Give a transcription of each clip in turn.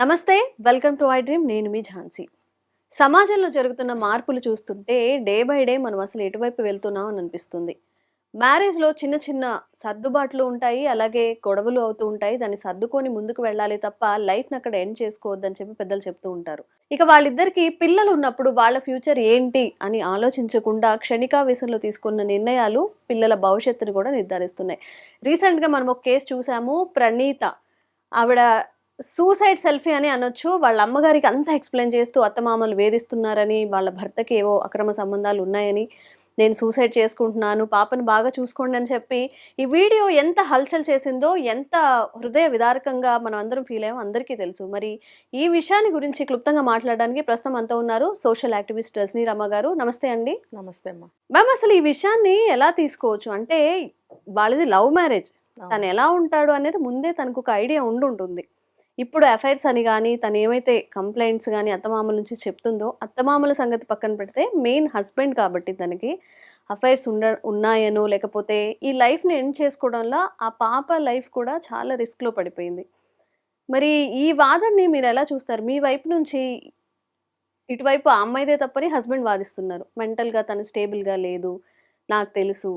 నమస్తే, welcome to I dream. నేను మీ ఝాన్సీ. సమాజంలో జరుగుతున్న మార్పులు చూస్తుంటే డే బై డే మనం అసలు ఎటువైపు వెళ్తున్నాం అని అనిపిస్తుంది. మ్యారేజ్లో చిన్న చిన్న సర్దుబాట్లు ఉంటాయి, అలాగే గొడవలు అవుతూ ఉంటాయి. దాన్ని సర్దుకొని ముందుకు వెళ్ళాలి తప్ప లైఫ్ని అక్కడ ఎండ్ చేసుకోవద్దని చెప్పి పెద్దలు చెప్తూ ఉంటారు. ఇక వాళ్ళిద్దరికి పిల్లలు ఉన్నప్పుడు వాళ్ళ ఫ్యూచర్ ఏంటి అని ఆలోచించకుండా క్షణికావేశంలో తీసుకున్న నిర్ణయాలు పిల్లల భవిష్యత్తును కూడా నిర్ధారిస్తున్నాయి. రీసెంట్గా మనం ఒక కేసు చూసాము. ప్రణీత, ఆవిడ సూసైడ్ సెల్ఫీ అని అనొచ్చు. వాళ్ళ అమ్మగారికి అంతా ఎక్స్‌ప్లెయిన్ చేస్తూ అత్తమామలు వేధిస్తున్నారని, వాళ్ళ భర్తకి ఏవో అక్రమ సంబంధాలు ఉన్నాయని, నేను సూసైడ్ చేసుకుంటున్నాను, పాపను బాగా చూసుకోండి అని చెప్పి ఈ వీడియో ఎంత హల్చల్ చేసిందో, ఎంత హృదయ విదారకంగా మనం అందరం ఫీల్ అయ్యామో అందరికీ తెలుసు. మరి ఈ విషయాన్ని గురించి క్లుప్తంగా మాట్లాడడానికి ప్రస్తుతం మనతో ఉన్నారు సోషల్ యాక్టివిస్ట్ రజనీ రమ గారు. నమస్తే అండి. నమస్తే అమ్మా. మ్యామ్, అసలు ఈ విషయాన్ని ఎలా తీసుకోవచ్చు? అంటే వాళ్ళది లవ్ మ్యారేజ్. తను ఎలా ఉంటాడు అనేది ముందే తనకు ఒక ఐడియా ఉండుంటుంది. ఇప్పుడు అఫైర్స్ అని కానీ, తను ఏమైతే కంప్లైంట్స్ కానీ అత్తమామల నుంచి చెప్తుందో, అత్తమామల సంగతి పక్కన పెడితే మెయిన్ హస్బెండ్ కాబట్టి తనకి అఫైర్స్ ఉన్నాయనో, లేకపోతే ఈ లైఫ్ని ఎండ్ చేసుకోవడంలో ఆ పాప లైఫ్ కూడా చాలా రిస్క్లో పడిపోయింది. మరి ఈ వాదనని మీరు ఎలా చూస్తారు? మీ వైపు నుంచి ఇటువైపు ఆ అమ్మాయిదే తప్పని హస్బెండ్ వాదిస్తున్నారు. మెంటల్గా తను స్టేబుల్గా లేదు, నాకు తెలుసు,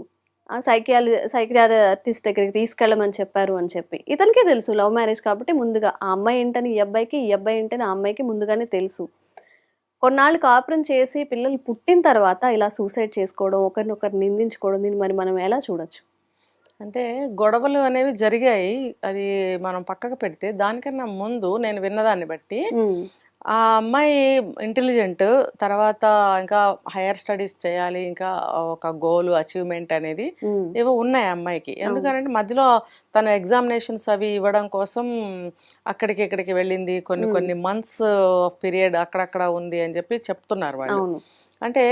సైకియాట్రిస్ట్ దగ్గరికి తీసుకెళ్ళమని చెప్పారు అని చెప్పి. ఇతనికే తెలుసు లవ్ మ్యారేజ్ కాబట్టి ముందుగా ఆ అమ్మాయి ఏంటని ఈ అబ్బాయికి, ఈ అబ్బాయి ఏంటని ఆ అమ్మాయికి ముందుగానే తెలుసు. కొన్నాళ్ళు కాపురం చేసి పిల్లలు పుట్టిన తర్వాత ఇలా సూసైడ్ చేసుకోవడం, ఒకరినొకరు నిందించుకోవడం, దీన్ని మరి మనం ఎలా చూడొచ్చు? అంటే గొడవలు అనేవి జరిగాయి. అది మనం పక్కకు పెడితే దానికన్నా ముందు నేను విన్నదాన్ని బట్టి ఆ అమ్మాయి ఇంటెలిజెంట్, తర్వాత ఇంకా హైయర్ స్టడీస్ చేయాలి, ఇంకా ఒక గోల్ అచీవ్మెంట్ అనేది ఏవో ఉన్నాయి అమ్మాయికి. ఎందుకంటే మధ్యలో తను ఎగ్జామినేషన్స్ అవి ఇవ్వడం కోసం అక్కడికి ఇక్కడికి వెళ్ళింది, కొన్ని మంత్స్ పీరియడ్ అక్కడక్కడ ఉంది అని చెప్పి చెప్తున్నారు వాళ్ళు. అంటే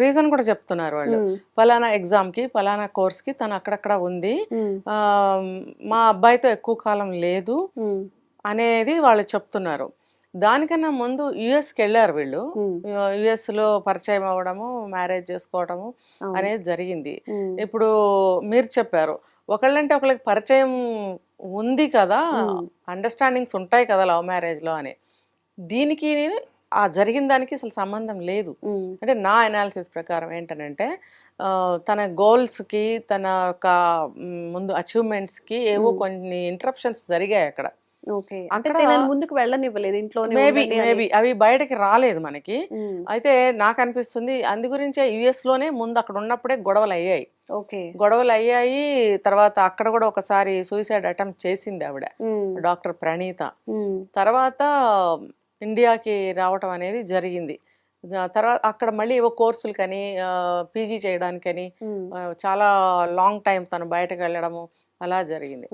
రీజన్ కూడా చెప్తున్నారు వాళ్ళు. ఫలానా ఎగ్జామ్కి, ఫలానా కోర్స్కి తను అక్కడక్కడ ఉంది, మా అబ్బాయితో ఎక్కువ కాలం లేదు అనేది వాళ్ళు చెప్తున్నారు. దానికన్నా ముందు యుఎస్కి వెళ్ళారు వీళ్ళు. యుఎస్లో పరిచయం అవ్వడము, మ్యారేజ్ చేసుకోవడము అనేది జరిగింది. ఇప్పుడు మీరు చెప్పారు, ఒకళ్ళంటే ఒకళ్ళకి పరిచయం ఉంది కదా, అండర్స్టాండింగ్స్ ఉంటాయి కదా లవ్ మ్యారేజ్లో అని. దీనికి ఆ జరిగిన దానికి అసలు సంబంధం లేదు. అంటే నా అనాలిసిస్ ప్రకారం ఏంటనంటే, తన గోల్స్కి, తన యొక్క ముందు అచీవ్మెంట్స్కి ఏవో కొన్ని ఇంటరప్షన్స్ జరిగాయి అక్కడ. ముందుకు వెళ్ళనివ్వలేదు ఇంట్లోనే. మేబీ అవి బయటకి రాలేదు మనకి. అయితే నాకు అనిపిస్తుంది అందు గురించే యుఎస్ లోనే ముందు అక్కడ ఉన్నప్పుడే గొడవలు అయ్యాయి. తర్వాత అక్కడ కూడా ఒకసారి సూసైడ్ అటెంప్ట్ చేసింది ఆవిడ, డాక్టర్ ప్రణీత. తర్వాత ఇండియాకి రావటం అనేది జరిగింది. తర్వాత అక్కడ మళ్ళీ ఏవో కోర్సులకని, పీజీ చేయడానికని చాలా లాంగ్ టైం తను బయటకు వెళ్ళడము అలా జరిగింది.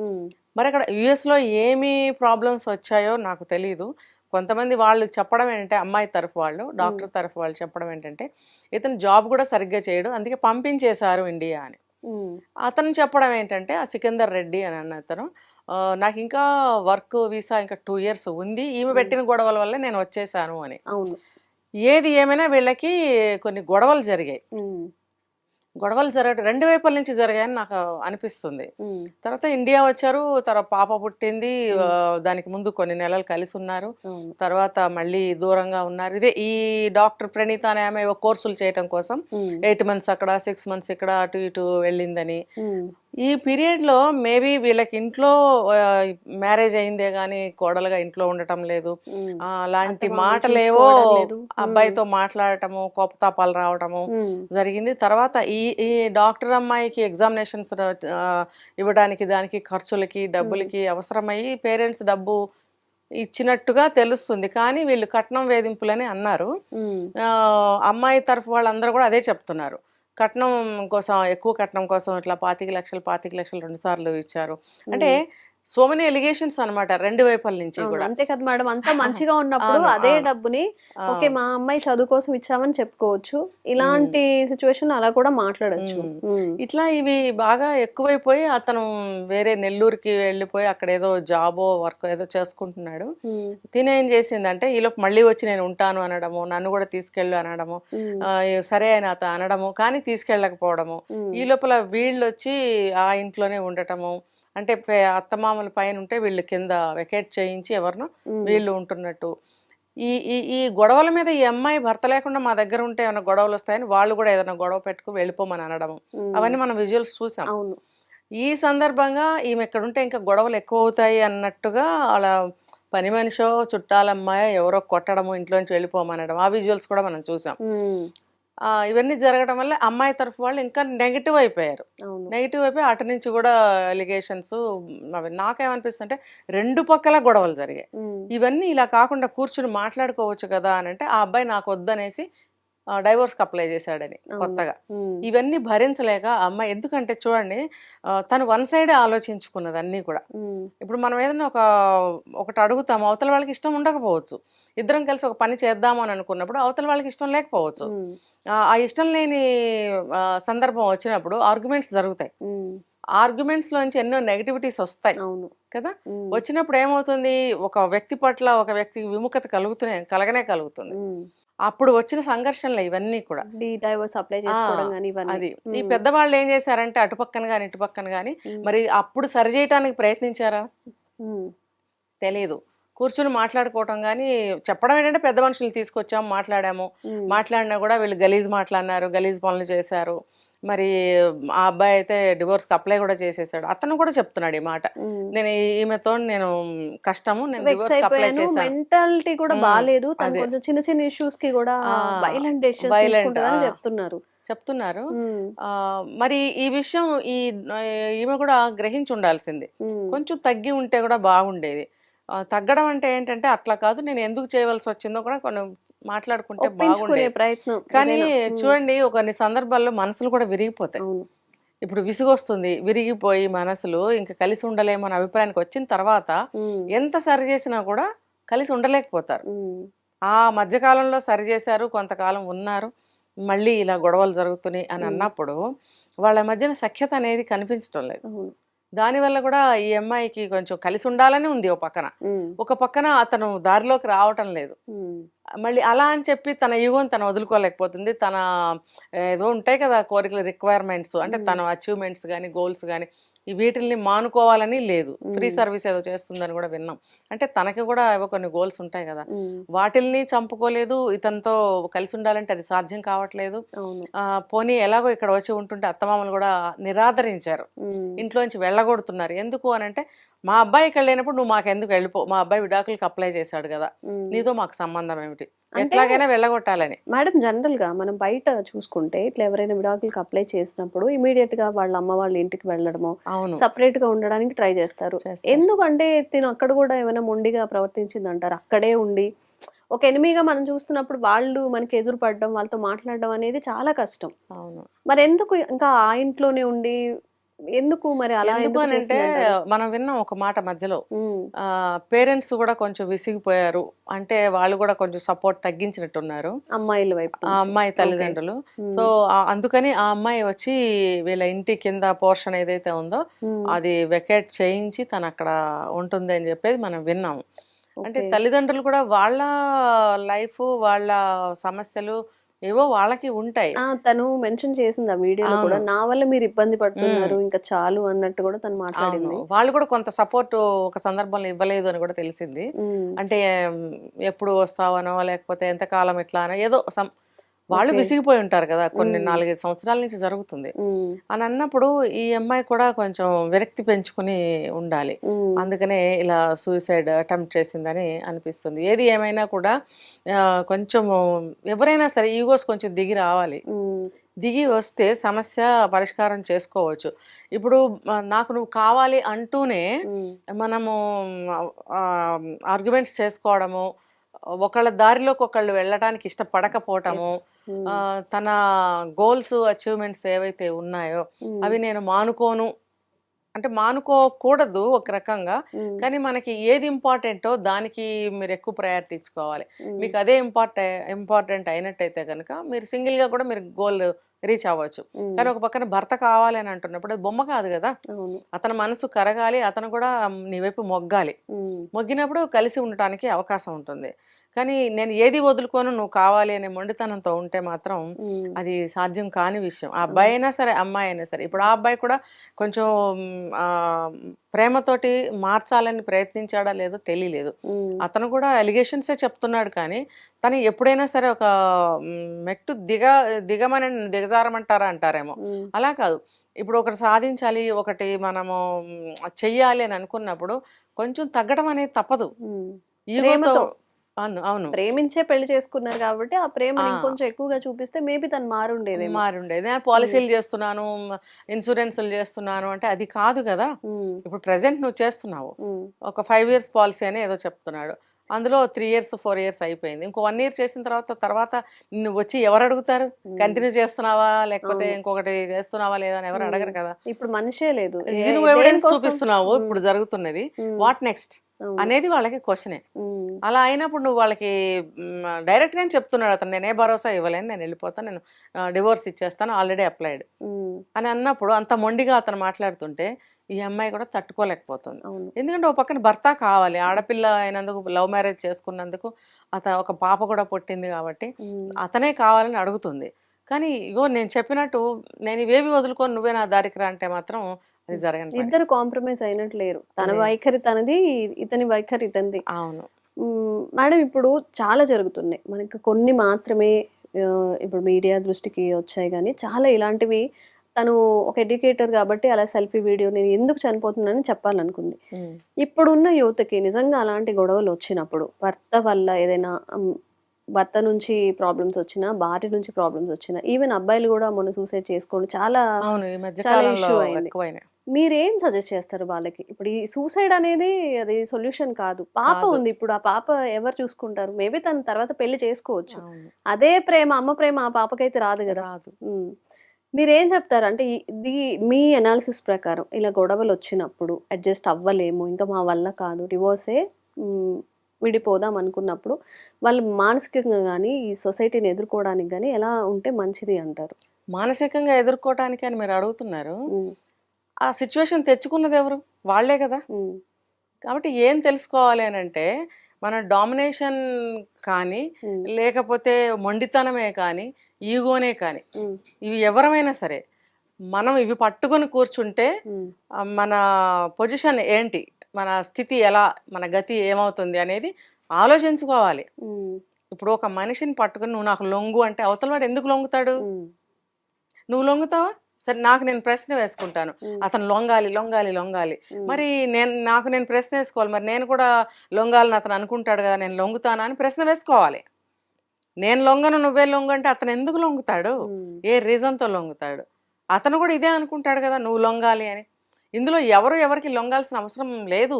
మరి అక్కడ యుఎస్లో ఏమి ప్రాబ్లమ్స్ వచ్చాయో నాకు తెలీదు. కొంతమంది వాళ్ళు చెప్పడం ఏంటంటే, అమ్మాయి తరఫు వాళ్ళు, డాక్టర్ తరఫు వాళ్ళు చెప్పడం ఏంటంటే, ఇతను జాబ్ కూడా సరిగ్గా చేయడు, అందుకే పంపించేశారు ఇండియా అని. అతను చెప్పడం ఏంటంటే, ఆ సికిందర్ రెడ్డి అని అన్న అతను, నాకు ఇంకా వర్క్ వీసా ఇంకా 2 years ఉంది, ఈమె పెట్టిన గొడవల వల్ల నేను వచ్చేసాను అని. ఏది ఏమైనా వీళ్ళకి కొన్ని గొడవలు జరిగాయి. గొడవలు జరగడం 2 వైపుల నుంచి జరిగాయని నాకు అనిపిస్తుంది. తర్వాత ఇండియా వచ్చారు, తర్వాత పాప పుట్టింది. దానికి ముందు కొన్ని నెలలు కలిసి ఉన్నారు, తర్వాత మళ్ళీ దూరంగా ఉన్నారు. ఇదే ఈ డాక్టర్ ప్రణీత అనే ఆమె కోర్సులు చేయటం కోసం 8 months అక్కడ, 6 months ఇక్కడ అటు ఇటు వెళ్ళిందని. ఈ పీరియడ్లో మేబీ వీళ్ళకి ఇంట్లో మ్యారేజ్ అయిందే కానీ కోడలుగా ఇంట్లో ఉండటం లేదు, అలాంటి మాటలేవో అబ్బాయితో మాట్లాడటము, కోపతాపాలు రావటము జరిగింది. తర్వాత ఈ డాక్టర్ అమ్మాయికి ఎగ్జామినేషన్స్ ఇవ్వడానికి, దానికి ఖర్చులకి, డబ్బులకి అవసరమయ్యి పేరెంట్స్ డబ్బు ఇచ్చినట్టుగా తెలుస్తుంది. కానీ వీళ్ళు కట్నం వేధింపులని అన్నారు. అమ్మాయి తరఫు వాళ్ళందరూ కూడా అదే చెప్తున్నారు. కట్నం కోసం, ఎక్కువ కట్నం కోసం ఇట్లా 25 లక్షలు 2 సార్లు ఇచ్చారు. అంటే సో మెనీ ఎలిగేషన్స్ అనమాట 2 వైపుల నుంచి కూడా. అంతే కదా మేడం, అంతా మంచిగా ఉన్నప్పుడు అదే డబ్బుని ఓకే మా అమ్మాయి చదువు కోసం ఇచ్చామని చెప్పుకోవచ్చు. ఇలాంటి సిచ్యువేషన్ అలా కూడా మాట్లాడచ్చు. ఇట్లా ఇవి బాగా ఎక్కువైపోయి అతను వేరే నెల్లూరుకి వెళ్ళిపోయి అక్కడ ఏదో జాబో వర్క్ ఏదో చేసుకుంటున్నాడు. తినేం చేసిందంటే, ఈలోపు మళ్ళీ వచ్చి నేను ఉంటాను అనడము, నన్ను కూడా తీసుకెళ్ళు అనడము, సరే అని అనడము, కానీ తీసుకెళ్ళకపోవడము. ఈ లోపల వీళ్ళు వచ్చి ఆ ఇంట్లోనే ఉండటము, అంటే అత్తమామల పైన ఉంటే వీళ్ళు కింద వెకేట్ చేయించి ఎవరినో వీళ్ళు ఉంటున్నట్టు. ఈ ఈ ఈ గొడవల మీద ఈ అమ్మాయి భర్త లేకుండా మా దగ్గర ఉంటే ఏమైనా గొడవలు వస్తాయని వాళ్ళు కూడా ఏదైనా గొడవ పెట్టుకు వెళ్ళిపోమని అనడము, అవన్నీ మనం విజువల్స్ చూసాం. ఈ సందర్భంగా ఈమె ఇక్కడ ఉంటే ఇంకా గొడవలు ఎక్కువ అవుతాయి అన్నట్టుగా అలా పని మనిషో చుట్టాలమ్మాయో ఎవరో కొట్టడము, ఇంట్లోంచి వెళ్ళిపోమనడం, ఆ విజువల్స్ కూడా మనం చూసాం. ఇవన్నీ జరగడం వల్ల అమ్మాయి తరఫు వాళ్ళు ఇంకా నెగిటివ్ అయిపోయారు. నెగిటివ్ అయిపోయి అటు నుంచి కూడా ఎలిగేషన్స్ అవి. నాకేమనిపిస్తుంది అంటే రెండు పక్కల గొడవలు జరిగాయి. ఇవన్నీ ఇలా కాకుండా కూర్చుని మాట్లాడుకోవచ్చు కదా అని అంటే ఆ అబ్బాయి నాకు వద్దనేసి డైవోర్స్కి అప్లై చేశాడని కొత్తగా. ఇవన్నీ భరించలేక అమ్మాయి, ఎందుకంటే చూడండి తను వన్ సైడ్ ఆలోచించుకున్నది అన్నీ కూడా. ఇప్పుడు మనం ఏదైనా ఒకటి అడుగుతాము, అవతల వాళ్ళకి ఇష్టం ఉండకపోవచ్చు. ఇద్దరం కలిసి ఒక పని చేద్దాము అని అనుకున్నప్పుడు అవతల వాళ్ళకి ఇష్టం లేకపోవచ్చు. ఆ ఇష్టం లేని సందర్భం వచ్చినప్పుడు ఆర్గ్యుమెంట్స్ జరుగుతాయి. ఆర్గ్యుమెంట్స్ లోంచి ఎన్నో నెగటివిటీస్ వస్తాయి కదా. వచ్చినప్పుడు ఏమవుతుంది, ఒక వ్యక్తి పట్ల ఒక వ్యక్తికి విముఖత కలగనే కలుగుతుంది. అప్పుడు వచ్చిన సంఘర్షణలు ఇవన్నీ కూడా. అది ఈ పెద్దవాళ్ళు ఏం చేశారంటే అటుపక్కన గాని ఇటుపక్కన గాని మరి అప్పుడు సరి చేయటానికి ప్రయత్నించారా తెలియదు. కూర్చుని మాట్లాడుకోవటం కానీ చెప్పడం ఏంటంటే పెద్ద మనుషులు తీసుకొచ్చాము, మాట్లాడినా కూడా వీళ్ళు గలీజ్ మాట్లాడినారు, గలీజ్ పనులు చేశారు. మరి ఆ అబ్బాయి అయితే డివోర్స్కి అప్లై కూడా చేసేసాడు. అతను కూడా చెప్తున్నాడు ఈ మాట, నేను ఈమెతో నేను కష్టము, నేను డివోర్స్కి అప్లై చేశాను, మెంటాలిటీ కూడా బాలేదు, కొంచెం చిన్న చిన్న ఇష్యూస్ కి కూడా వైలెంట్ డెసిషన్స్ తీసుకుంటారని చెప్తున్నారు. మరి ఈ విషయం ఈమె కూడా గ్రహించి ఉండాల్సింది. కొంచెం తగ్గి ఉంటే కూడా బాగుండేది. తగ్గడం అంటే ఏంటంటే అట్లా కాదు, నేను ఎందుకు చేయవలసి వచ్చిందో కూడా కొన్ని మాట్లాడుకుంటే బాగుండేది ప్రయత్నం. కానీ చూడండి కొన్ని సందర్భాల్లో మనసులు కూడా విరిగిపోతాయి. ఇప్పుడు విసుగొస్తుంది, విరిగిపోయి మనసులు ఇంకా కలిసి ఉండలేమని అభిప్రాయానికి వచ్చిన తర్వాత ఎంత సరి చేసినా కూడా కలిసి ఉండలేకపోతారు. ఆ మధ్యకాలంలో సరి చేశారు, కొంతకాలం ఉన్నారు, మళ్ళీ ఇలా గొడవలు జరుగుతున్నాయి అని అన్నప్పుడు వాళ్ళ మధ్యన సఖ్యత అనేది కనిపించడం లేదు. దానివల్ల కూడా ఈ అమ్మాయికి కొంచెం కలిసి ఉండాలని ఉంది ఒక పక్కన అతను దారిలోకి రావటం లేదు. మళ్ళీ అలా అని చెప్పి తన ఈగోని తను వదులుకోలేకపోతుంది. తన ఏదో ఉంటాయి కదా కోరికలు, రిక్వైర్మెంట్స్, అంటే తన అచీవ్మెంట్స్ కానీ గోల్స్ కానీ వీటిల్ని మానుకోవాలని లేదు. ఫ్రీ సర్వీస్ ఏదో చేస్తుందని కూడా విన్నాం. అంటే తనకి కూడా ఏవో కొన్ని గోల్స్ ఉంటాయి కదా, వాటిల్ని చంపుకోలేదు. ఇతనితో కలిసి ఉండాలంటే అది సాధ్యం కావట్లేదు. పోనీ ఎలాగో ఇక్కడ వచ్చి ఉంటుంటే అత్తమామలు కూడా నిరాదరించారు, ఇంట్లోంచి వెళ్ళగొడుతున్నారు. ఎందుకు అని అంటే మా అబ్బాయి ఇక్కడ లేనప్పుడు నువ్వు మాకెందుకు వెళ్ళిపో, మా అబ్బాయి విడాకులకు అప్లై చేశాడు కదా, నీతో మాకు సంబంధం ఏమిటి, ఎట్లాగైనా వెళ్ళగొట్టాలని. మేడం జనరల్ గా మనం బయట చూసుకుంటే ఇట్లా ఎవరైనా విడాకులకు అప్లై చేసినప్పుడు ఇమీడియట్ గా వాళ్ళ అమ్మ వాళ్ళ ఇంటికి వెళ్ళడము, సపరేట్ గా ఉండడానికి ట్రై చేస్తారు. ఎందుకంటే తిను అక్కడ కూడా ఏమైనా మొండిగా ప్రవర్తించింది అంటారు. అక్కడే ఉండి ఒక ఎనిమిగా మనం చూస్తున్నప్పుడు వాళ్ళు మనకి ఎదురుపడడం, వాళ్ళతో మాట్లాడడం అనేది చాలా కష్టం. మరి ఎందుకు ఇంకా ఆ ఇంట్లోనే ఉండి ఎందుకు మరి అలా? ఎందుకనంటే మనం విన్నాం ఒక మాట మధ్యలో, పేరెంట్స్ కూడా కొంచెం విసిగిపోయారు, అంటే వాళ్ళు కూడా కొంచెం సపోర్ట్ తగ్గించినట్టున్నారు అమ్మాయిల వైపు, అమ్మాయి తల్లిదండ్రులు. సో అందుకని ఆ అమ్మాయి వచ్చి వీళ్ళ ఇంటి కింద పోర్షన్ ఏదైతే ఉందో అది వెకేట్ చేయించి తను అక్కడ ఉంటుంది అని చెప్పేది మనం విన్నాము. అంటే తల్లిదండ్రులు కూడా వాళ్ళ లైఫ్, వాళ్ళ సమస్యలు ఏవో వాళ్ళకి ఉంటాయి. తను మెన్షన్ చేసింది ఆ వీడియోలో కూడా, నా వల్ల మీరు ఇబ్బంది పడుతున్నారు ఇంకా చాలు అన్నట్టు కూడా తను మాట్లాడింది. వాళ్ళు కూడా కొంత సపోర్ట్ ఒక సందర్భంలో ఇవ్వలేదు అని కూడా తెలిసింది. అంటే ఎప్పుడు వస్తావనో లేకపోతే ఎంతకాలం ఇట్లా అనో ఏదో వాళ్ళు విసిగిపోయి ఉంటారు కదా, కొన్ని 4-5 సంవత్సరాల నుంచి జరుగుతుంది అని అన్నప్పుడు ఈ అమ్మాయి కూడా కొంచెం విరక్తి పెంచుకుని ఉండాలి. అందుకనే ఇలా సూసైడ్ అటెంప్ట్ చేసిందని అనిపిస్తుంది. ఏది ఏమైనా కూడా కొంచెం ఎవరైనా సరే ఈగోస్ కొంచెం దిగి రావాలి. దిగి వస్తే సమస్య పరిష్కారం చేసుకోవచ్చు. ఇప్పుడు నాకు నువ్వు కావాలి అంటూనే మనము ఆర్గ్యుమెంట్స్ చేసుకోవడము, ఒకళ్ళ దారిలోకి ఒకళ్ళు వెళ్ళడానికి ఇష్టపడకపోవటము, తన గోల్స్ అచీవ్మెంట్స్ ఏవైతే ఉన్నాయో అవి నేను మానుకోను అంటే మానుకోకూడదు ఒక రకంగా, కానీ మనకి ఏది ఇంపార్టెంటో దానికి మీరు ఎక్కువ ప్రయారిటీ ఇచ్చుకోవాలి. మీకు అదే ఇంపార్టెంట్ అయినట్టయితే కనుక మీరు సింగిల్గా కూడా మీరు గోల్ రీచ్ అవ్వచ్చు. కానీ ఒక పక్కన భర్త కావాలి అని అంటున్నప్పుడు అది బొమ్మ కాదు కదా, అతని మనసు కరగాలి, అతను కూడా నీ వైపు మొగ్గాలి. మొగ్గినప్పుడు కలిసి ఉండటానికి అవకాశం ఉంటుంది. కానీ నేను ఏది వదులుకోను నువ్వు కావాలి అనే మొండితనంతో ఉంటే మాత్రం అది సాధ్యం కాని విషయం. ఆ అబ్బాయి అయినా సరే అమ్మాయి అయినా సరే. ఇప్పుడు ఆ అబ్బాయి కూడా కొంచెం ఆ, ప్రేమతోటి మార్చాలని ప్రయత్నించాడా లేదో తెలియలేదు. అతను కూడా అలిగేషన్సే చెప్తున్నాడు, కానీ తను ఎప్పుడైనా సరే ఒక మెట్టు దిగమని దిగజారమంటారా అంటారేమో, అలా కాదు. ఇప్పుడు ఒకటి సాధించాలి, ఒకటి మనము చెయ్యాలి అని అనుకున్నప్పుడు కొంచెం తగ్గడం అనేది తప్పదు. ఈగోతో అవును ప్రేమించే పెళ్లి చేసుకున్నారు కాబట్టి ఆ ప్రేమ ఇంకొంచెం ఎక్కువగా చూపిస్తే మేబీ తను మారుండేది. పాలసీలు చేస్తున్నాను, ఇన్సూరెన్స్లు చేస్తున్నాను అంటే అది కాదు కదా. ఇప్పుడు ప్రెసెంట్ నువ్వు చేస్తున్నావు, ఒక 5 years పాలసీ అని ఏదో చెప్తున్నాడు, అందులో 3 years 4 years అయిపోయింది. ఇంకో 1 year చేసిన తర్వాత నువ్వు వచ్చి ఎవరు అడుగుతారు? కంటిన్యూ చేస్తున్నావా లేకపోతే ఇంకొకటి చేస్తున్నావా లేదా అని ఎవరు అడగరు కదా. ఇప్పుడు మనిషే లేదు, నువ్వు ఎవిడెన్స్ చూపిస్తున్నావు ఇప్పుడు జరుగుతున్నది, వాట్ నెక్స్ట్ అనేది వాళ్ళకి క్వశ్చనే. అలా అయినప్పుడు నువ్వు వాళ్ళకి డైరెక్ట్ గానే చెప్తున్నాడు అతను, నేనే భరోసా ఇవ్వలేను, నేను వెళ్ళిపోతాను, నేను డివోర్స్ ఇచ్చేస్తాను, ఆల్రెడీ అప్లైడ్ అని అన్నప్పుడు అంత మొండిగా అతను మాట్లాడుతుంటే ఈ అమ్మాయి కూడా తట్టుకోలేకపోతుంది. ఎందుకంటే ఒక పక్కన భర్త కావాలి, ఆడపిల్ల అయినందుకు, లవ్ మ్యారేజ్ చేసుకున్నందుకు, ఒక పాప కూడా పుట్టింది కాబట్టి అతనే కావాలని అడుగుతుంది. కానీ ఇగో నేను చెప్పినట్టు నేను ఇవేవి వదులుకొని నువ్వే నా దారికి రా అంటే మాత్రం అది జరగని పని. ఇద్దరు కాంప్రమైజ్ అయినట్టు లేరు. తన వైఖరి తనది, ఇతని వైఖరి ఇతనిది. అవును మేడం, ఇప్పుడు చాలా జరుగుతున్నాయి, మనకి కొన్ని మాత్రమే ఇప్పుడు మీడియా దృష్టికి వచ్చాయి, కానీ చాలా ఇలాంటివి తను ఒక ఎడ్యుకేటర్ కాబట్టి అలా సెల్ఫీ వీడియో నేను ఎందుకు చనిపోతున్నానని చెప్పాలనుకుంది. ఇప్పుడున్న యువతకి నిజంగా అలాంటి గొడవలు వచ్చినప్పుడు, భర్త వల్ల ఏదైనా భర్త నుంచి ప్రాబ్లమ్స్ వచ్చినా, భార్య నుంచి ప్రాబ్లమ్స్ వచ్చినా, ఈవెన్ అబ్బాయిలు కూడా మొన్న సూసైడ్ చేసుకోండి చాలా ఇష్యూ అయింది. మీరేం సజెస్ట్ చేస్తారు వాళ్ళకి? ఇప్పుడు ఈ సూసైడ్ అనేది అది సొల్యూషన్ కాదు. పాప ఉంది, ఇప్పుడు ఆ పాప ఎవరు చూసుకుంటారు? మేబీ తన తర్వాత పెళ్లి చేసుకోవచ్చు, అదే ప్రేమ, అమ్మ ప్రేమ ఆ పాపకైతే రాదు కదా. మీరేం చెప్తారు అంటే ఇది మీ అనాలిసిస్ ప్రకారం ఇలా గొడవలు వచ్చినప్పుడు అడ్జస్ట్ అవ్వలేము, ఇంకా మా వల్ల కాదు, డివోర్సే విడిపోదాం అనుకున్నప్పుడు వాళ్ళు మానసికంగా కానీ ఈ సొసైటీని ఎదుర్కోవడానికి కానీ ఎలా ఉంటే మంచిది అంటారు? మానసికంగా ఎదుర్కోవటానికి అని మీరు అడుగుతున్నారు, ఆ సిచ్యువేషన్ తెచ్చుకున్నది ఎవరు? వాళ్లే కదా. కాబట్టి ఏం తెలుసుకోవాలి అని అంటే, మన డామినేషన్ కానీ లేకపోతే మొండితనమే కానీ ఈగోనే కానీ ఇవి ఎవరమైనా సరే మనం ఇవి పట్టుకొని కూర్చుంటే మన పొజిషన్ ఏంటి, మన స్థితి ఎలా, మన గతి ఏమవుతుంది అనేది ఆలోచించుకోవాలి. ఇప్పుడు ఒక మనిషిని పట్టుకుని నువ్వు నాకు లొంగు అంటే అవతల వాడు ఎందుకు లొంగుతాడు? నువ్వు లొంగుతావా? సరే, నేను ప్రశ్న వేసుకుంటాను, అతను లొంగాలి లొంగాలి లొంగాలి, మరి నేను ప్రశ్న వేసుకోవాలి, మరి నేను కూడా లొంగాలని అతను అనుకుంటాడు కదా, నేను లొంగుతానా అని ప్రశ్న వేసుకోవాలి. నేను లొంగను నువ్వే లొంగు అంటే అతను ఎందుకు లొంగుతాడు? ఏ రీజన్తో లొంగుతాడు? అతను కూడా ఇదే అనుకుంటాడు కదా నువ్వు లొంగాలి అని. ఇందులో ఎవరికి లొంగాల్సిన అవసరం లేదు.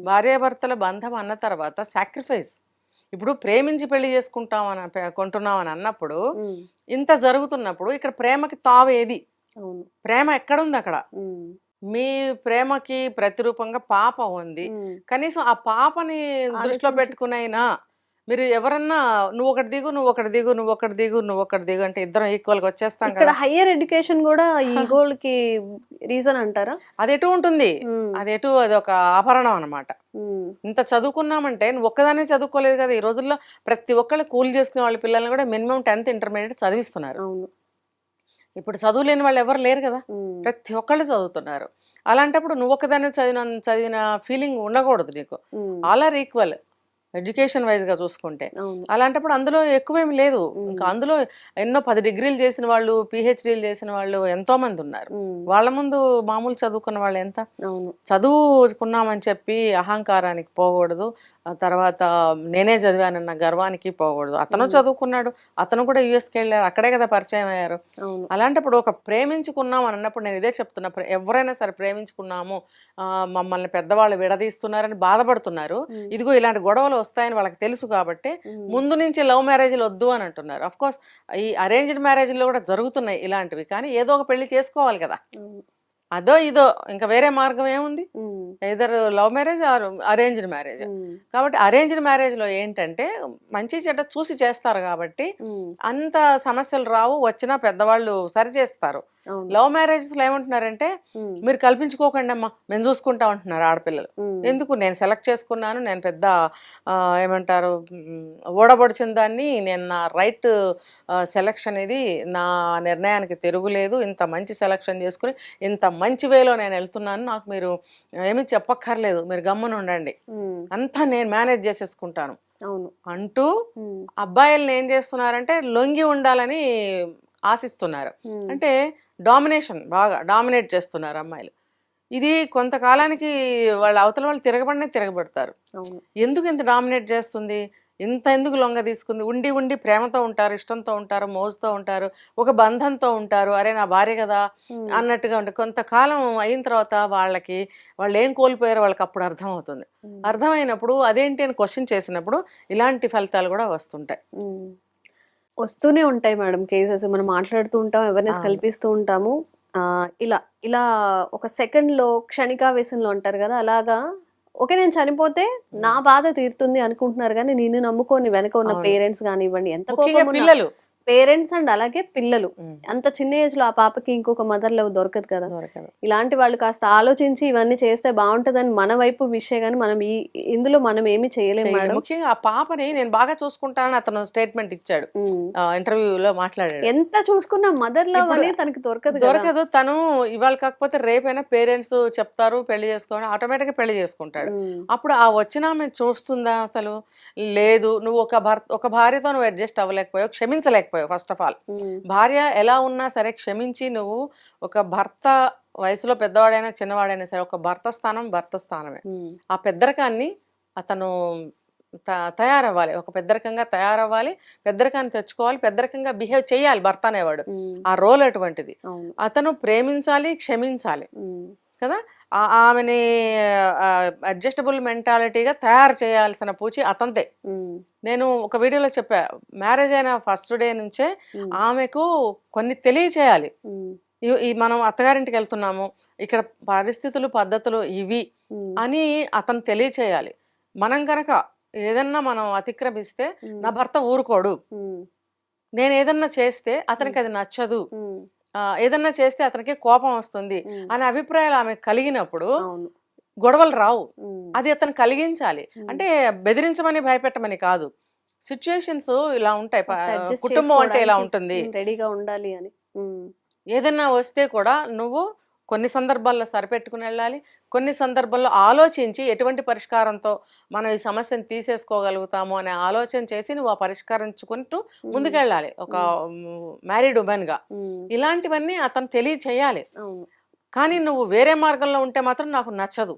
భార్యాభర్తల బంధం అన్న తర్వాత సాక్రిఫైస్. ఇప్పుడు ప్రేమించి పెళ్లి కొంటున్నామని అన్నప్పుడు, ఇంత జరుగుతున్నప్పుడు ఇక్కడ ప్రేమకి తావేది? ప్రేమ ఎక్కడుంది అక్కడ? మీ ప్రేమకి ప్రతిరూపంగా పాప ఉంది. కనీసం ఆ పాపని దృష్టిలో పెట్టుకునైనా మీరు ఎవరన్నా నువ్వు ఒకటి దిగు, నువ్వు ఒకటి దిగు, నువ్వు ఒకటి దిగు, నువ్వు ఒకటి దిగు అంటే ఇద్దరం ఈక్వల్ గా వచ్చేస్తాం కదా. హైయర్ ఎడ్యుకేషన్ కూడా ఈ గోల్కి రీజన్ అంటారా? అది ఎటు ఉంటుంది, అది ఒక ఆభరణం అనమాట. ఇంత చదువుకున్నామంటే నువ్వు ఒక్కదానే చదువుకోలేదు కదా. ఈ రోజుల్లో ప్రతి ఒక్కళ్ళు కూలి చేసుకునే వాళ్ళ పిల్లల్ని కూడా మినిమం 10th ఇంటర్మీడియట్ చదివిస్తున్నారు. ఇప్పుడు చదువు లేని వాళ్ళు ఎవరు లేరు కదా, ప్రతి ఒక్కళ్ళు చదువుతున్నారు. అలాంటప్పుడు నువ్వు ఒక్కదాన్ని చదివిన ఫీలింగ్ ఉండకూడదు నీకు. All are equal education wise గా చూసుకుంటే. అలాంటప్పుడు అందులో ఎక్కువేమి లేదు. ఇంకా అందులో ఎన్నో 10 degrees చేసిన వాళ్ళు, PhDలు చేసిన వాళ్ళు ఎంతో మంది ఉన్నారు. వాళ్ళ ముందు మామూలు చదువుకున్న వాళ్ళు ఎంత? చదువుకున్నామని చెప్పి అహంకారానికి పోకూడదు, తర్వాత నేనే చదివానన్న గర్వానికి పోకూడదు. అతను చదువుకున్నాడు, అతను కూడా యుఎస్కి వెళ్ళారు, అక్కడే కదా పరిచయం అయ్యారు. అలాంటప్పుడు ఒక ప్రేమించుకున్నాం అని అన్నప్పుడు నేను ఇదే చెప్తున్నా, ఎవరైనా సరే ప్రేమించుకున్నాము, మమ్మల్ని పెద్దవాళ్ళు విడదీస్తున్నారని బాధపడుతున్నారు. ఇదిగో ఇలాంటి గొడవలు వస్తాయని వాళ్ళకి తెలుసు కాబట్టి ముందు నుంచి లవ్ మ్యారేజ్లు వద్దు అని అంటున్నారు. అఫ్ కోర్స్ ఈ అరేంజ్డ్ మ్యారేజ్లో కూడా జరుగుతున్నాయి ఇలాంటివి, కానీ ఏదో ఒక పెళ్లి చేసుకోవాలి కదా. అదో ఇదో ఇంకా వేరే మార్గం ఏముంది? Either love marriage or arranged marriage. కాబట్టి అరేంజ్డ్ మ్యారేజ్ లో ఏంటంటే మంచి చెడ్డ చూసి చేస్తారు కాబట్టి అంత సమస్యలు రావు, వచ్చినా పెద్దవాళ్ళు సరి చేస్తారు. అవును. లవ్ మ్యారేజెస్లో ఏమంటున్నారంటే మీరు కల్పించుకోకండి అమ్మా మేము చూసుకుంటా ఉంటున్నారు ఆడపిల్లలు. ఎందుకు నేను సెలెక్ట్ చేసుకున్నాను, నేను పెద్ద ఏమంటారు ఓడబడిచిన దాన్ని, నేను నా రైట్ సెలెక్షన్ ఇది, నా నిర్ణయానికి తిరుగులేదు, ఇంత మంచి సెలెక్షన్ చేసుకుని ఇంత మంచి వేలో నేను వెళ్తున్నాను, నాకు మీరు ఏమీ చెప్పక్కర్లేదు, మీరు గమ్మున ఉండండి, అంతా నేను మేనేజ్ చేసేసుకుంటాను అంటూ అబ్బాయిల్ని ఏం చేస్తున్నారంటే లొంగి ఉండాలని ఆశిస్తున్నారు. అంటే డామినేషన్, బాగా డామినేట్ చేస్తున్నారు అమ్మాయిలు. ఇది కొంతకాలానికి వాళ్ళ అవతల వాళ్ళు తిరగబడతారు. ఎందుకు ఇంత డామినేట్ చేస్తుంది, ఇంత ఎందుకు లొంగ తీసుకుంది, ఉండి ఉండి ప్రేమతో ఉంటారు, ఇష్టంతో ఉంటారు, మోజుతో ఉంటారు, ఒక బంధంతో ఉంటారు, అరే నా భార్య కదా అన్నట్టుగా ఉంటుంది. కొంతకాలం అయిన తర్వాత వాళ్ళు ఏం కోల్పోయారో వాళ్ళకి అప్పుడు అర్థమవుతుంది. అర్థమైనప్పుడు అదేంటి అని క్వశ్చన్ చేసినప్పుడు ఇలాంటి ఫలితాలు కూడా వస్తూనే ఉంటాయి మేడం కేసెస్. మనం మాట్లాడుతూ ఉంటాం, అవేర్నెస్ కల్పిస్తూ ఉంటాము. ఇలా ఇలా ఒక సెకండ్లో క్షణికావేశంలో అంటారు కదా, అలాగా ఓకే నేను చనిపోతే నా బాధ తీరుతుంది అనుకుంటున్నారు, కానీ నిన్ను నమ్ముకొని వెనక ఉన్న పేరెంట్స్ కానివ్వండి, ఎంత పిల్లలు, పేరెంట్స్ అండ్ అలాగే పిల్లలు, అంత చిన్న ఏజ్ లో ఆ పాపకి ఇంకొక మదర్ లవ్ దొరకదు కదా. ఇలాంటి వాళ్ళు కాస్త ఆలోచించి ఇవన్నీ చేస్తే బాగుంటదని మన వైపు విషయం, కానీ మనం ఇందులో మనం ఏమి చేయలేము మేడం. ముఖ్యంగా ఆ పాపని నేను బాగా చూసుకుంటానని అతను స్టేట్మెంట్ ఇచ్చాడు, ఇంటర్వ్యూలో మాట్లాడాడు. ఎంత చూసుకున్నా మదర్ లవ్ అనేది తనకి దొరకదు. తను ఇవాళ కాకపోతే రేపైనా పేరెంట్స్ చెప్తారు పెళ్లి చేసుకోవాలి, ఆటోమేటిక్ గా పెళ్లి చేసుకుంటాడు. అప్పుడు ఆ వచ్చిన ఆమె చూస్తుందా అసలు? లేదు. నువ్వు ఒక భార్యతో నువ్వు అడ్జస్ట్ అవ్వలేకపోయావు, క్షమించలేకపోయావు. ఫస్ట్ ఆఫ్ ఆల్ భార్య ఎలా ఉన్నా సరే క్షమించి నువ్వు ఒక భర్త, వయసులో పెద్దవాడైనా చిన్నవాడైనా సరే ఒక భర్త స్థానమే. ఆ పెద్దరికాన్ని అతను తయారవ్వాలి, ఒక పెద్దరికంగా తయారవ్వాలి, పెద్దరికాన్ని తెచ్చుకోవాలి, పెద్దరికంగా బిహేవ్ చేయాలి భర్త అనేవాడు. ఆ రోల్ అటువంటిది. అతను ప్రేమించాలి, క్షమించాలి కదా. ఆమెని అడ్జస్టబుల్ మెంటాలిటీగా తయారు చేయాల్సిన పూచి అతంతే. నేను ఒక వీడియోలో చెప్పా, మ్యారేజ్ అయిన ఫస్ట్ డే నుంచే ఆమెకు కొన్ని తెలియచేయాలి. మనం అత్తగారింటికి వెళ్తున్నాము, ఇక్కడ పరిస్థితులు పద్ధతులు ఇవి అని అతను తెలియచేయాలి. మనం కనుక ఏదన్నా మనం అతిక్రమిస్తే నా భర్త ఊరుకోడు, నేను ఏదన్నా చేస్తే అతనికి అది నచ్చదు, ఏదన్నా చేస్తే అతనికి కోపం వస్తుంది అనే అభిప్రాయాలు ఆమె కలిగినప్పుడు గొడవలు రావు. అది అతను కలిగించాలి. అంటే బెదిరించమని భయపెట్టమని కాదు, సిచ్యుయేషన్స్ ఇలా ఉంటాయి, కుటుంబం అంటే ఇలా ఉంటుంది, రెడీగా ఉండాలి అని. ఏదన్నా వస్తే కూడా నువ్వు కొన్ని సందర్భాల్లో సరిపెట్టుకుని వెళ్ళాలి, కొన్ని సందర్భాల్లో ఆలోచించి ఎటువంటి పరిష్కారంతో మనం ఈ సమస్యను తీసేసుకోగలుగుతాము అనే ఆలోచన చేసి నువ్వు ఆ పరిష్కరించుకుంటూ ముందుకెళ్ళాలి ఒక మ్యారీడ్ ఉమెన్గా. ఇలాంటివన్నీ అతను తెలియచేయాలి. కానీ నువ్వు వేరే మార్గంలో ఉంటే మాత్రం నాకు నచ్చదు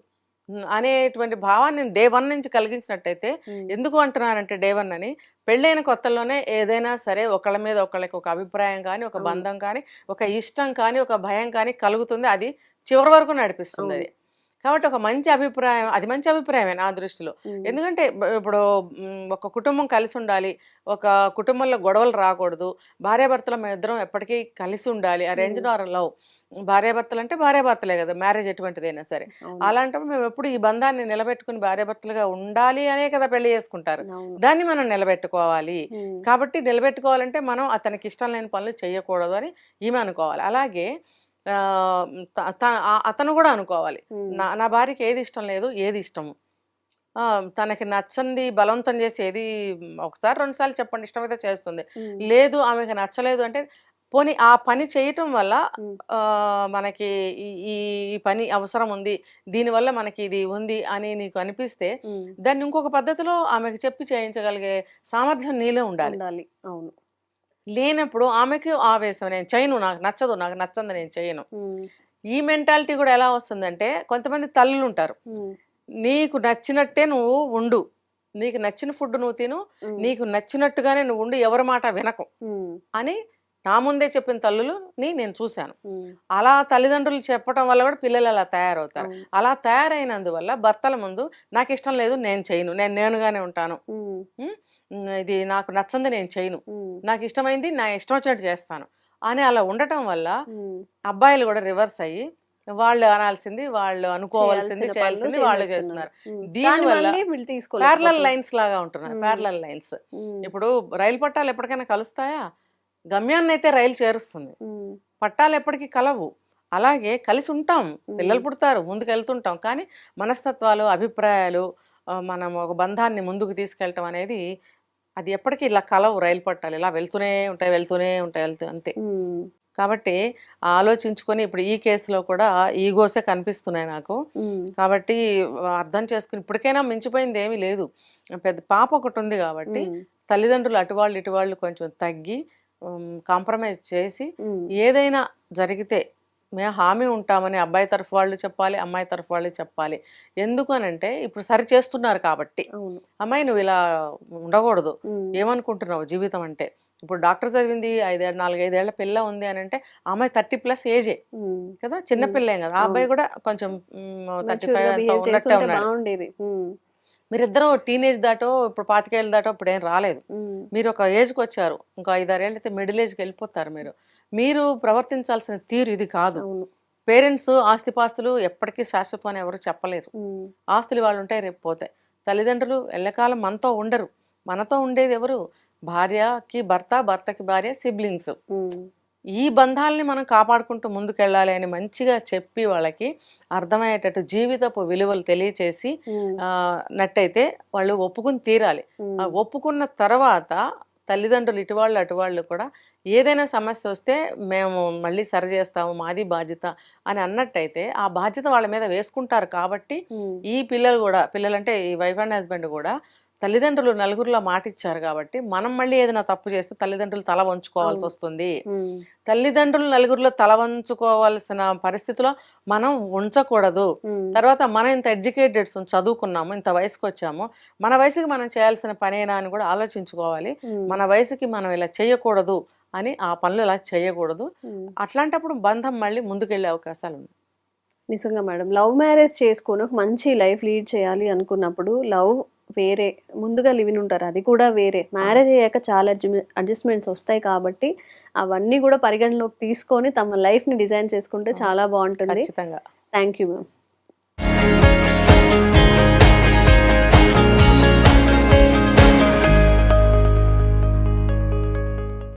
అనేటువంటి భావాన్ని డే 1 నుంచి కలిగించినట్టయితే, ఎందుకు అంటున్నానంటే డే 1 అని, పెళ్ళైన కొత్తల్లోనే ఏదైనా సరే ఒకళ్ళ మీద ఒకళ్ళకి ఒక అభిప్రాయం కానీ, ఒక బంధం కానీ, ఒక ఇష్టం కానీ, ఒక భయం కానీ కలుగుతుంది. అది చివరి వరకు నడిపిస్తుంది అది. కాబట్టి ఒక మంచి అభిప్రాయం, అది మంచి అభిప్రాయమే నా దృష్టిలో. ఎందుకంటే ఇప్పుడు ఒక కుటుంబం కలిసి ఉండాలి, ఒక కుటుంబంలో గొడవలు రాకూడదు, భార్యాభర్తలు మేము ఇద్దరం ఎప్పటికీ కలిసి ఉండాలి, అరేంజ్డ్ ఆర్ లవ్. భార్యాభర్తలు అంటే భార్యాభర్తలే కదా, మ్యారేజ్ ఎటువంటిదైనా సరే. అలాంటప్పుడు మేము ఎప్పుడు ఈ బంధాన్ని నిలబెట్టుకుని భార్యాభర్తలుగా ఉండాలి అనే కదా పెళ్లి చేసుకుంటారు. దాన్ని మనం నిలబెట్టుకోవాలి. కాబట్టి నిలబెట్టుకోవాలంటే మనం అతనికి ఇష్టం లేని పనులు చేయకూడదు అని ఈమె అనుకోవాలి. అలాగే అతను కూడా అనుకోవాలి, నా భార్యకి ఏది ఇష్టం లేదు, ఏది ఇష్టము, తనకి నచ్చంది బలవంతం చేసి ఏది ఒకసారి 2 సార్లు చెప్పండి, ఇష్టమైతే చేస్తుంది, లేదు ఆమెకి నచ్చలేదు అంటే పోనీ ఆ పని చేయటం వల్ల మనకి ఈ పని అవసరం ఉంది, దీనివల్ల మనకి ఇది ఉంది అని నీకు అనిపిస్తే దాన్ని ఇంకొక పద్ధతిలో ఆమెకు చెప్పి చేయించగలిగే సామర్థ్యం నీలో ఉండాలి. అవును. లేనప్పుడు ఆమెకి ఆవేశం, నేను చేయను, నాకు నచ్చదు, నాకు నచ్చంది నేను చేయను. ఈ మెంటాలిటీ కూడా ఎలా వస్తుందంటే, కొంతమంది తల్లులు ఉంటారు, నీకు నచ్చినట్టే నువ్వు ఉండు, నీకు నచ్చిన ఫుడ్ నువ్వు తిను, నీకు నచ్చినట్టుగానే నువ్వు ఉండు, ఎవరి మాట వినకు అని నా ముందే చెప్పిన తల్లులని నేను చూశాను. అలా తల్లిదండ్రులు చెప్పడం వల్ల కూడా పిల్లలు అలా తయారవుతారు. అలా తయారైనందువల్ల భర్తల ముందు నాకు ఇష్టం లేదు, నేను చేయను, నేనుగానే ఉంటాను, ఇది నాకు నచ్చంది నేను చేయను, నాకు ఇష్టమైంది నా ఇష్టం వచ్చినట్టు చేస్తాను అని అలా ఉండటం వల్ల అబ్బాయిలు కూడా రివర్స్ అయ్యి వాళ్ళు అనాల్సింది వాళ్ళు, అనుకోవాల్సింది చేయాల్సింది వాళ్ళు చేస్తున్నారు. దీనివల్ల ప్యారలల్ లైన్స్ లాగా ఉంటున్నారు. ప్యారలల్ లైన్స్, ఇప్పుడు రైలు పట్టాలు ఎప్పటికైనా కలుస్తాయా? గమ్యాన్ని అయితే రైలు చేరుస్తుంది, పట్టాలు ఎప్పటికీ కలవు. అలాగే కలిసి ఉంటాం, పిల్లలు పుడతారు, ముందుకు వెళ్తుంటాం. కానీ మనస్తత్వాలు, అభిప్రాయాలు, మనం ఒక బంధాన్ని ముందుకు తీసుకెళ్ళటం అనేది అది ఎప్పటికీ ఇలా కలవు. రైలు పట్టాలు ఇలా వెళ్తూనే ఉంటాయి అంతే. కాబట్టి ఆలోచించుకొని ఇప్పుడు ఈ కేసులో కూడా ఈగోసే కనిపిస్తున్నాయి నాకు. కాబట్టి అర్థం చేసుకుని ఇప్పటికైనా మించిపోయింది ఏమీ లేదు. పెద్ద పాప ఒకటి ఉంది కాబట్టి తల్లిదండ్రులు అటువాళ్ళు ఇటువాళ్ళు కొంచెం తగ్గి కాంప్రమైజ్ చేసి ఏదైనా జరిగితే మేము హామీ ఉంటామని అబ్బాయి తరఫు వాళ్ళు చెప్పాలి, అమ్మాయి తరఫు వాళ్ళు చెప్పాలి. ఎందుకు అనంటే ఇప్పుడు సరి చేస్తున్నారు కాబట్టి. అమ్మాయి నువ్వు ఇలా ఉండకూడదు, ఏమనుకుంటున్నావు జీవితం అంటే. ఇప్పుడు డాక్టర్ చదివింది 4-5 ఏళ్ల పిల్ల ఉంది అని అంటే అమ్మాయి 30+ ఏజే కదా, చిన్న పిల్లేం కదా. ఆ అబ్బాయి కూడా కొంచెం 35 ఉన్నట్టే ఉన్నాడు. మీరిద్దరూ టీనేజ్ దాటో ఇప్పుడు 25 ఏళ్ళు దాటో ఇప్పుడు ఏం రాలేదు. మీరు ఒక ఏజ్కి వచ్చారు, ఇంకో 5-6 ఏళ్ళు అయితే మిడిల్ ఏజ్కి వెళ్ళిపోతారు. మీరు ప్రవర్తించాల్సిన తీరు ఇది కాదు. పేరెంట్స్ ఆస్తిపాస్తులు ఎప్పటికీ శాశ్వతం అని ఎవరు చెప్పలేరు. ఆస్తులు వాళ్ళు ఉంటాయి, రేపు పోతాయి. తల్లిదండ్రులు ఎల్లకాలం మనతో ఉండరు. మనతో ఉండేది ఎవరు? భార్యకి భర్త, భర్తకి భార్య, సిబ్లింగ్స్. ఈ బంధాలని మనం కాపాడుకుంటూ ముందుకెళ్ళాలి అని మంచిగా చెప్పి వాళ్ళకి అర్థమయ్యేటట్టు జీవితపు విలువలు తెలియచేసి నట్టయితే వాళ్ళు ఒప్పుకుని తీరాలి. ఒప్పుకున్న తర్వాత తల్లిదండ్రులు ఇటువాళ్ళు అటువాళ్ళు కూడా ఏదైనా సమస్య వస్తే మేము మళ్ళీ సరి చేస్తాము, మాది బాధ్యత అని అన్నట్టయితే ఆ బాధ్యత వాళ్ళ మీద వేసుకుంటారు. కాబట్టి ఈ పిల్లలంటే ఈ వైఫ్ అండ్ హస్బెండ్ కూడా తల్లిదండ్రులు నలుగురిలో మాట ఇచ్చారు కాబట్టి మనం మళ్ళీ ఏదైనా తప్పు చేస్తే తల్లిదండ్రులు తల వంచుకోవాల్సి వస్తుంది. తల్లిదండ్రులు నలుగురిలో తల వంచుకోవాల్సిన పరిస్థితిలో మనం ఉంచకూడదు. తర్వాత మనం ఇంత ఎడ్యుకేటెడ్స్ చదువుకున్నాము, ఇంత వయసుకు వచ్చాము, మన వయసుకి మనం చేయాల్సిన పనేనా అని కూడా ఆలోచించుకోవాలి. మన వయసుకి మనం ఇలా చేయకూడదు అని, ఆ పనులు ఇలా చేయకూడదు. అట్లాంటప్పుడు బంధం మళ్ళీ ముందుకెళ్ళే అవకాశాలు ఉన్నాయి. నిజంగా మేడం, లవ్ మ్యారేజ్ చేసుకొని ఒక మంచి లైఫ్ లీడ్ చేయాలి అనుకున్నప్పుడు లవ్ వేరే, ముందుగా లివిన్ ఉంటారు, అది కూడా వేరే. మ్యారేజ్ అయ్యాక చాలా అడ్జస్ట్మెంట్స్ వస్తాయి కాబట్టి అవన్నీ కూడా పరిగణలోకి తీసుకొని తమ లైఫ్ని డిజైన్ చేసుకుంటే చాలా బాగుంటుంది. ఖచ్చితంగా. Thank you ma'am.